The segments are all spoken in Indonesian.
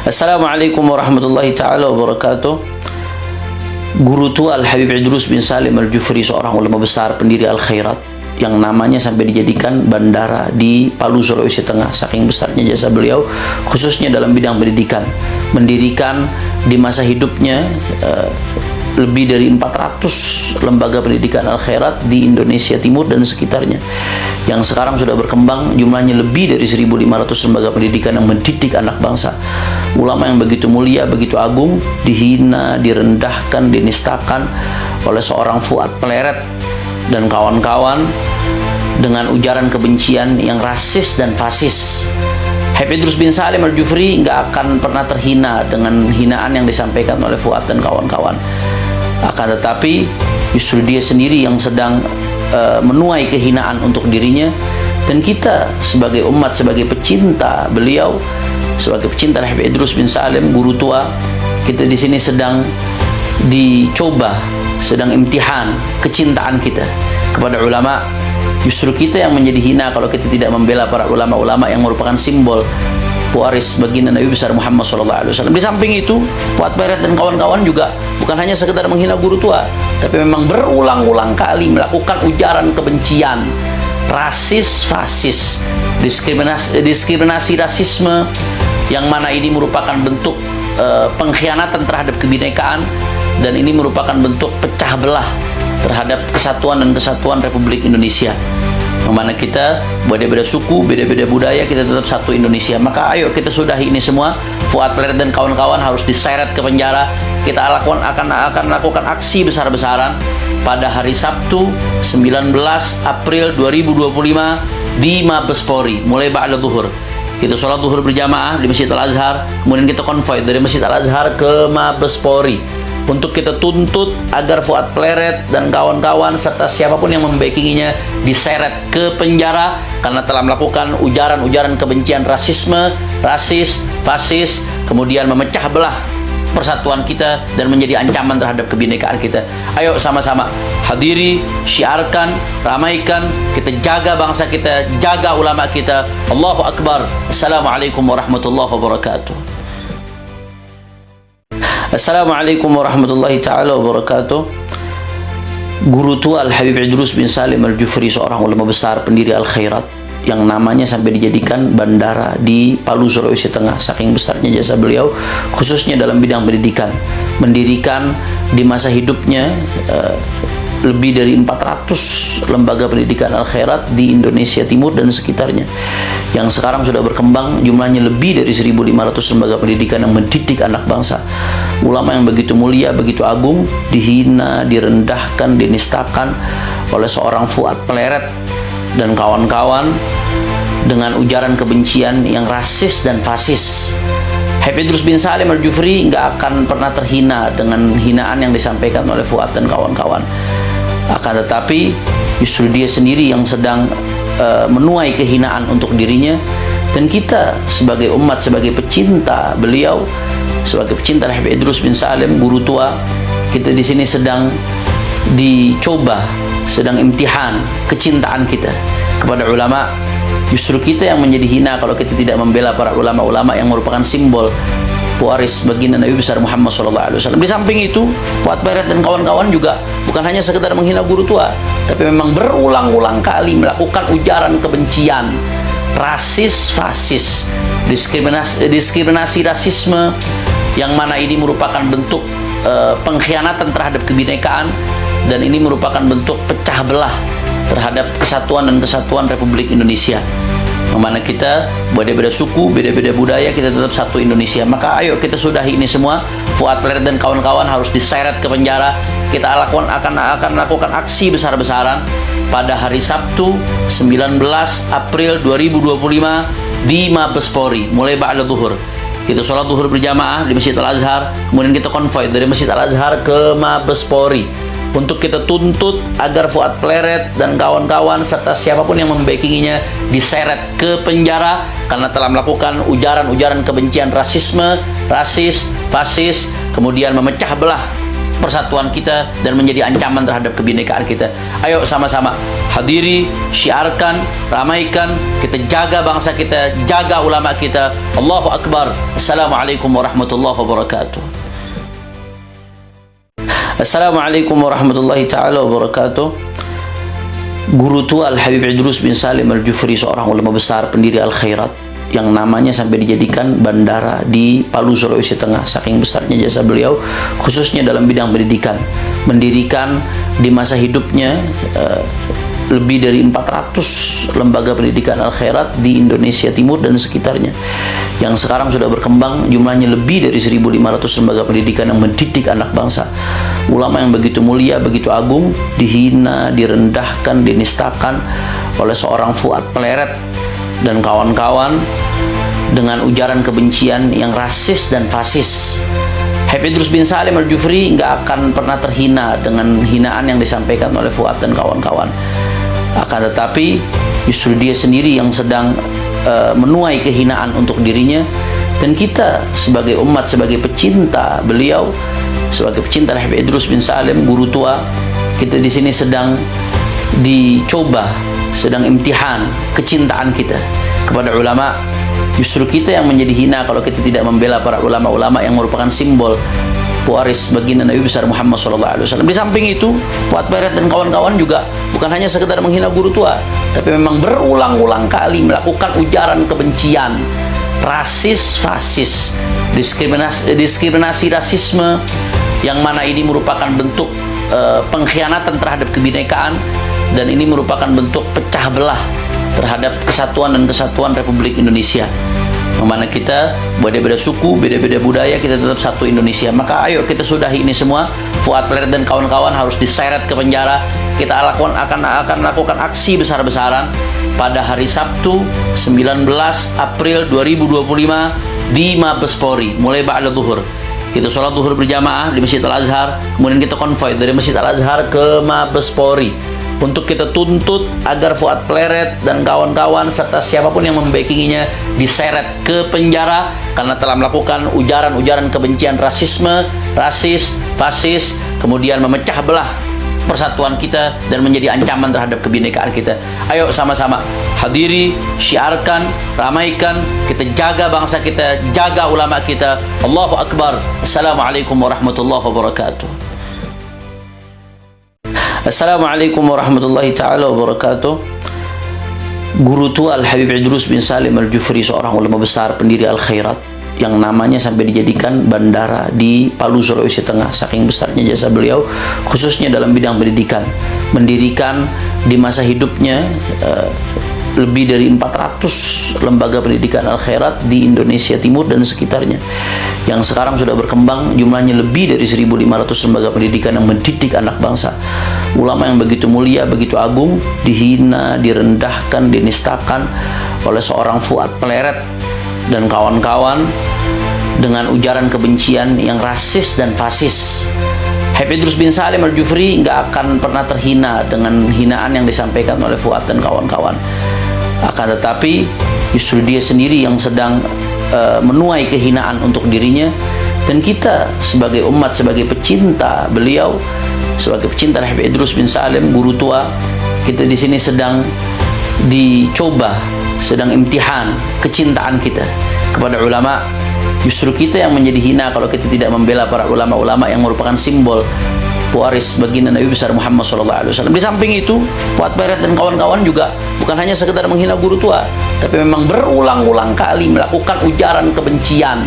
Assalamualaikum warahmatullahi ta'ala wabarakatuh. Guru tua Al-Habib Idrus bin Salim Al-Jufri, seorang ulama besar pendiri Al-Khairat, yang namanya sampai dijadikan bandara di Palu, Sulawesi Tengah, saking besarnya jasa beliau khususnya dalam bidang pendidikan. Mendirikan di masa hidupnya lebih dari 400 lembaga pendidikan Al-Khairat di Indonesia Timur dan sekitarnya, yang sekarang sudah berkembang, jumlahnya lebih dari 1.500 lembaga pendidikan yang mendidik anak bangsa. Ulama yang begitu mulia, begitu agung, dihina, direndahkan, dinistakan oleh seorang Fuad Pleret dan kawan-kawan dengan ujaran kebencian yang rasis dan fasis. Habib Idrus bin Salim Al-Jufri nggak akan pernah terhina dengan hinaan yang disampaikan oleh Fuad dan kawan-kawan. Akan tetapi justru dia sendiri yang sedang menuai kehinaan untuk dirinya, dan kita sebagai umat, sebagai pecinta beliau, sebagai pecinta Habib Idrus bin Salim, guru tua, kita di sini sedang dicoba, sedang imtihan kecintaan kita kepada ulama. Justru kita yang menjadi hina kalau kita tidak membela para ulama-ulama yang merupakan simbol pewaris baginda Nabi besar Muhammad SAW. Di samping itu, Fuad Pleret dan kawan-kawan juga bukan hanya sekedar menghina guru tua, tapi memang berulang-ulang kali melakukan ujaran kebencian, rasis, fasis, diskriminasi rasisme, yang mana ini merupakan bentuk pengkhianatan terhadap kebinekaan, dan ini merupakan bentuk pecah belah terhadap kesatuan dan kesatuan Republik Indonesia, yang mana kita beda-beda suku, beda-beda budaya, kita tetap satu Indonesia. Maka ayo kita sudahi ini semua. Fuad Pleret dan kawan-kawan harus diseret ke penjara. Kita akan lakukan aksi besar-besaran pada hari Sabtu 19 April 2025 di Mabes Polri, mulai ba'da zuhur. Kita sholat zuhur berjamaah di Masjid Al-Azhar, kemudian kita konvoy dari Masjid Al-Azhar ke Mabes Polri untuk kita tuntut agar Fuad Pleret dan kawan-kawan serta siapapun yang membackinginya diseret ke penjara karena telah melakukan ujaran-ujaran kebencian rasisme, rasis, fasis, kemudian memecah belah persatuan kita dan menjadi ancaman terhadap kebinekaan kita. Ayo sama-sama hadiri, syiarkan, ramaikan, kita jaga bangsa kita, jaga ulama kita. Allahu Akbar. Assalamualaikum warahmatullahi wabarakatuh. Assalamualaikum warahmatullahi ta'ala wabarakatuh. Guru tua Al-Habib Idrus bin Salim Al-Jufri, seorang ulama besar pendiri Al-Khairat, yang namanya sampai dijadikan bandara di Palu, Sulawesi Tengah, saking besarnya jasa beliau khususnya dalam bidang pendidikan. Mendirikan di masa hidupnya lebih dari 400 lembaga pendidikan Al-Khairat di Indonesia Timur dan sekitarnya, yang sekarang sudah berkembang, jumlahnya lebih dari 1.500 lembaga pendidikan yang mendidik anak bangsa. Ulama yang begitu mulia, begitu agung, dihina, direndahkan, dinistakan oleh seorang Fuad Pleret dan kawan-kawan dengan ujaran kebencian yang rasis dan fasis. Habib Idrus bin Salim Al-Jufri nggak akan pernah terhina dengan hinaan yang disampaikan oleh Fuad dan kawan-kawan. Akan tetapi justru dia sendiri yang sedang menuai kehinaan untuk dirinya, dan kita sebagai umat, sebagai pecinta beliau, sebagai pecinta Habib Idrus bin Salim, guru tua, kita di sini sedang dicoba, sedang imtihan kecintaan kita kepada ulama. Justru kita yang menjadi hina kalau kita tidak membela para ulama-ulama yang merupakan simbol pewaris baginda Nabi besar Muhammad SAW. Di samping itu, Fuad Pleret dan kawan-kawan juga bukan hanya sekedar menghina guru tua, tapi memang berulang-ulang kali melakukan ujaran kebencian, rasis, fasis, diskriminasi rasisme, yang mana ini merupakan bentuk pengkhianatan terhadap kebinekaan, dan ini merupakan bentuk pecah belah terhadap kesatuan dan kesatuan Republik Indonesia, yang mana kita beda-beda suku, beda-beda budaya, kita tetap satu Indonesia. Maka ayo kita sudahi ini semua. Fuad Pleret dan kawan-kawan harus diseret ke penjara. Kita akan lakukan aksi besar-besaran pada hari Sabtu 19 April 2025 di Mabes Polri, mulai ba'da zuhur. Kita sholat zuhur berjamaah di Masjid Al-Azhar, kemudian kita konvoy dari Masjid Al-Azhar ke Mabes Polri untuk kita tuntut agar Fuad Pleret dan kawan-kawan serta siapapun yang membackinginya diseret ke penjara karena telah melakukan ujaran-ujaran kebencian rasisme, rasis, fasis, kemudian memecah belah persatuan kita dan menjadi ancaman terhadap kebinekaan kita. Ayo sama-sama hadiri, syiarkan, ramaikan, kita jaga bangsa kita, jaga ulama kita. Allahu Akbar. Assalamualaikum warahmatullahi wabarakatuh. Assalamualaikum warahmatullahi ta'ala wabarakatuh. Guru tua Al-Habib Idrus bin Salim Al-Jufri, seorang ulama besar pendiri Al-Khairat, yang namanya sampai dijadikan bandara di Palu, Sulawesi Tengah, saking besarnya jasa beliau khususnya dalam bidang pendidikan. Mendirikan di masa hidupnya lebih dari 400 lembaga pendidikan Al-Khairat di Indonesia Timur dan sekitarnya, yang sekarang sudah berkembang jumlahnya lebih dari 1.500 lembaga pendidikan yang mendidik anak bangsa. Ulama yang begitu mulia, begitu agung, dihina, direndahkan, dinistakan oleh seorang Fuad Pleret dan kawan-kawan dengan ujaran kebencian yang rasis dan fasis. Habib Idrus bin Salim Al-Jufri nggak akan pernah terhina dengan hinaan yang disampaikan oleh Fuad dan kawan-kawan. Akan tetapi justru dia sendiri yang sedang menuai kehinaan untuk dirinya, dan kita sebagai umat, sebagai pecinta beliau, sebagai pecinta Habib Idrus bin Salim, guru tua, kita di sini sedang dicoba, sedang imtihan kecintaan kita kepada ulama. Justru kita yang menjadi hina kalau kita tidak membela para ulama-ulama yang merupakan simbol pewaris baginda Nabi besar Muhammad SAW. Di samping itu, Fuad Pleret dan kawan-kawan juga bukan hanya sekedar menghina guru tua, tapi memang berulang-ulang kali melakukan ujaran kebencian, rasis, fasis, diskriminasi rasisme, yang mana ini merupakan bentuk pengkhianatan terhadap kebinekaan, dan ini merupakan bentuk pecah belah terhadap kesatuan dan kesatuan Republik Indonesia, yang mana kita beda-beda suku, beda-beda budaya, kita tetap satu Indonesia. Maka ayo kita sudahi ini semua. Fuad Pleret dan kawan-kawan harus diseret ke penjara. Kita akan lakukan aksi besar-besaran pada hari Sabtu 19 April 2025 di Mabes Polri mulai ba'da zuhur. Kita sholat zuhur berjamaah di Masjid Al-Azhar, kemudian kita konvoy dari Masjid Al-Azhar ke Mabes Polri untuk kita tuntut agar Fuad Pleret dan kawan-kawan serta siapapun yang membackinginya diseret ke penjara karena telah melakukan ujaran-ujaran kebencian rasisme, rasis, fasis, kemudian memecah belah persatuan kita dan menjadi ancaman terhadap kebinekaan kita. Ayo sama-sama hadiri, syiarkan, ramaikan, kita jaga bangsa kita, jaga ulama kita. Allahu Akbar. Assalamualaikum warahmatullahi wabarakatuh. Assalamualaikum warahmatullahi ta'ala wabarakatuh. Guru tua Al-Habib Idrus bin Salim Al-Jufri, seorang ulama besar pendiri Al-Khairat, yang namanya sampai dijadikan bandara di Palu, Sulawesi Tengah, saking besarnya jasa beliau khususnya dalam bidang pendidikan. Mendirikan di masa hidupnya lebih dari 400 lembaga pendidikan Al-Khairat di Indonesia Timur dan sekitarnya, yang sekarang sudah berkembang jumlahnya lebih dari 1.500 lembaga pendidikan yang mendidik anak bangsa. Ulama yang begitu mulia, begitu agung, dihina, direndahkan, dinistakan oleh seorang Fuad Pleret dan kawan-kawan dengan ujaran kebencian yang rasis dan fasis. Habib Idrus bin Salim Al-Jufri nggak akan pernah terhina dengan hinaan yang disampaikan oleh Fuad dan kawan-kawan. Akan tetapi justru dia sendiri yang sedang menuai kehinaan untuk dirinya, dan kita sebagai umat, sebagai pecinta beliau, sebagai pecinta Habib Idrus bin Salim, guru tua, kita di sini sedang dicoba, sedang imtihan kecintaan kita kepada ulama. Justru kita yang menjadi hina kalau kita tidak membela para ulama-ulama yang merupakan simbol pewaris baginda Nabi besar Muhammad SAW. Di samping itu, Fuad Pleret dan kawan-kawan juga bukan hanya sekedar menghina guru tua, tapi memang berulang-ulang kali melakukan ujaran kebencian,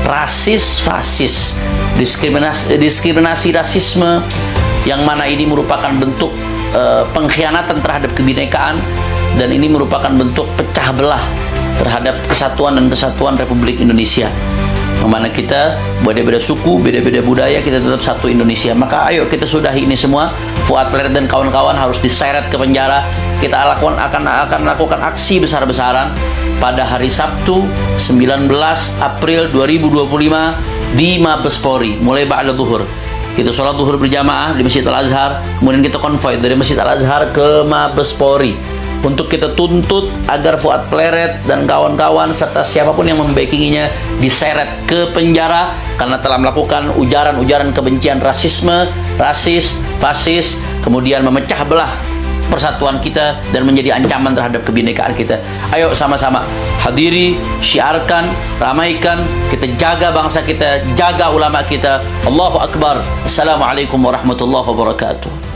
rasis, fasis, diskriminasi rasisme, yang mana ini merupakan bentuk pengkhianatan terhadap kebinekaan, dan ini merupakan bentuk pecah belah terhadap kesatuan dan kesatuan Republik Indonesia, yang mana kita beda-beda suku, beda-beda budaya, kita tetap satu Indonesia. Maka ayo kita sudahi ini semua. Fuad Pleret dan kawan-kawan harus diseret ke penjara. Kita akan lakukan aksi besar-besaran pada hari Sabtu 19 April 2025 di Mabes Polri mulai ba'da zuhur. Kita sholat zuhur berjamaah di Masjid Al-Azhar, kemudian kita konvoy dari Masjid Al-Azhar ke Mabes Polri untuk kita tuntut agar Fuad Pleret dan kawan-kawan serta siapapun yang membackinginya diseret ke penjara karena telah melakukan ujaran-ujaran kebencian rasisme, rasis, fasis, kemudian memecah belah persatuan kita dan menjadi ancaman terhadap kebinekaan kita. Ayo sama-sama hadiri, syiarkan, ramaikan, kita jaga bangsa kita, jaga ulama kita. Allahu Akbar. Assalamualaikum warahmatullahi wabarakatuh.